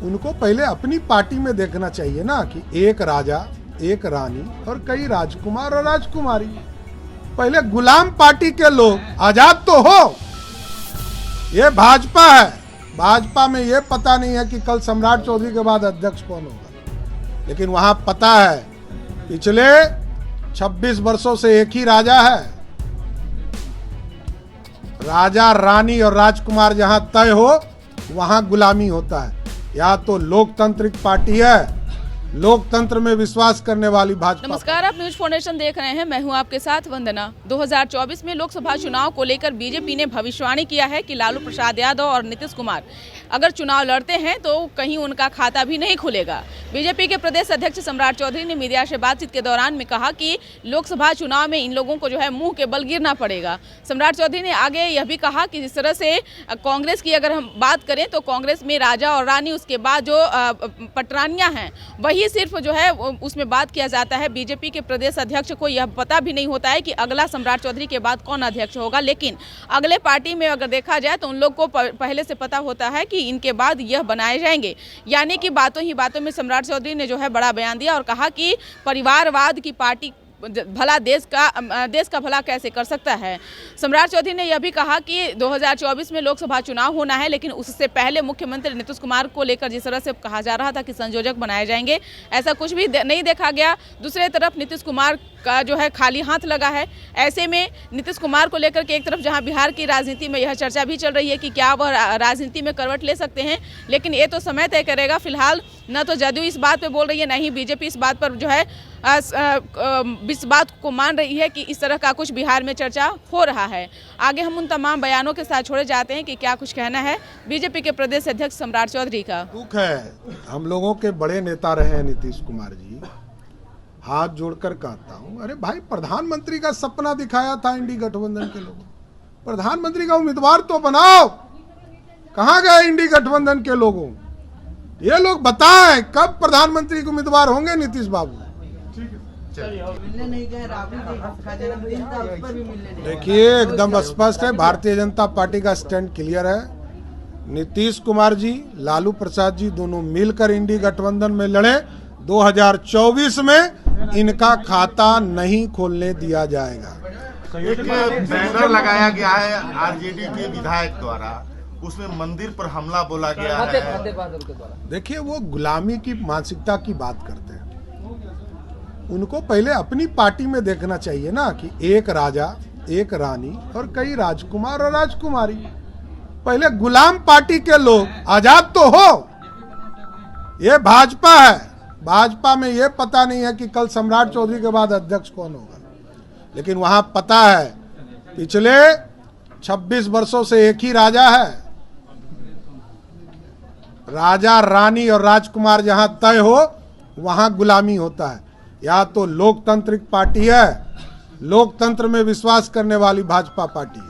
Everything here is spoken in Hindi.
उनको पहले अपनी पार्टी में देखना चाहिए ना कि एक राजा, एक रानी और कई राजकुमार और राजकुमारी। पहले गुलाम पार्टी के लोग आजाद तो हो। ये भाजपा है, भाजपा में ये पता नहीं है कि कल सम्राट चौधरी के बाद अध्यक्ष कौन होगा, लेकिन वहां पता है पिछले 26 वर्षों से एक ही राजा है। राजा, रानी और राजकुमार जहां तय हो वहां गुलामी होता है। या तो लोकतांत्रिक पार्टी है, लोकतंत्र में विश्वास करने वाली भाजपा। नमस्कार, आप न्यूज फाउंडेशन देख रहे हैं, मैं हूं आपके साथ वंदना। 2024 में लोकसभा चुनाव को लेकर बीजेपी ने भविष्यवाणी किया है कि लालू प्रसाद यादव और नीतीश कुमार अगर चुनाव लड़ते हैं तो कहीं उनका खाता भी नहीं खुलेगा। बीजेपी के प्रदेश अध्यक्ष सम्राट चौधरी ने मीडिया से बातचीत के दौरान में कहा कि लोकसभा चुनाव में इन लोगों को जो है मुंह के बल गिरना पड़ेगा। सम्राट चौधरी ने आगे यह भी कहा कि जिस तरह से कांग्रेस की अगर हम बात करें तो कांग्रेस में राजा और रानी, उसके बाद जो पटरानियां हैं वही सिर्फ जो है उसमें बात किया जाता है। बीजेपी के प्रदेश अध्यक्ष को यह पता भी नहीं होता है कि अगला सम्राट चौधरी के बाद कौन अध्यक्ष होगा, लेकिन अगले पार्टी में अगर देखा जाए तो उन लोग को पहले से पता होता है कि इनके बाद यह बनाए जाएंगे। यानी कि बातों ही बातों में सम्राट चौधरी ने जो है बड़ा बयान दिया और कहा कि परिवारवाद की पार्टी भला देश का भला कैसे कर सकता है। सम्राट चौधरी ने यह भी कहा कि 2024 में लोकसभा चुनाव होना है, लेकिन उससे पहले मुख्यमंत्री नीतीश कुमार को लेकर जिस तरह से कहा जा रहा था कि संयोजक बनाए जाएंगे, ऐसा कुछ भी नहीं देखा गया। दूसरे तरफ नीतीश कुमार का जो है खाली हाथ लगा है। ऐसे में नीतीश कुमार को लेकर के एक तरफ जहां बिहार की राजनीति में यह चर्चा भी चल रही है कि क्या वह राजनीति में करवट ले सकते हैं, लेकिन ये तो समय तय करेगा। फिलहाल न तो जदयू इस बात पे बोल रही है, न ही बीजेपी इस बात पर जो है इस बात को मान रही है कि इस तरह का कुछ बिहार में चर्चा हो रहा है। आगे हम उन तमाम बयानों के साथ छोड़े जाते हैं कि क्या कुछ कहना है बीजेपी के प्रदेश अध्यक्ष सम्राट चौधरी का। दुख है, हम लोगों के बड़े नेता रहे हैं नीतीश कुमार जी। हाथ जोड़कर कहता हूं, अरे भाई, प्रधानमंत्री का सपना दिखाया था इंडी गठबंधन के लोगों, प्रधानमंत्री का उम्मीदवार तो बनाओ। कहां गए इंडी गठबंधन के लोगों? ये लोग बताएं कब प्रधानमंत्री के उम्मीदवार होंगे नीतीश बाबू। देखिए, एकदम स्पष्ट है, भारतीय जनता पार्टी का स्टैंड क्लियर है। नीतीश कुमार जी, लालू प्रसाद जी दोनों मिलकर इंडी गठबंधन में लड़े। 2024 में इनका खाता नहीं खोलने दिया जाएगा। एक बैनर लगाया गया है आरजेडी के विधायक द्वारा, उसमें मंदिर पर हमला बोला गया है। देखिए, वो गुलामी की मानसिकता की बात करते हैं। उनको पहले अपनी पार्टी में देखना चाहिए ना कि एक राजा, एक रानी और कई राजकुमार और राजकुमारी। पहले गुलाम पार्टी के लोग आजाद तो हो। ये भाजपा है, भाजपा में ये पता नहीं है कि कल सम्राट चौधरी के बाद अध्यक्ष कौन होगा, लेकिन वहां पता है पिछले 26 वर्षों से एक ही राजा है। राजा, रानी और राजकुमार जहां तय हो वहां गुलामी होता है। या तो लोकतांत्रिक पार्टी है, लोकतंत्र में विश्वास करने वाली भाजपा पार्टी है।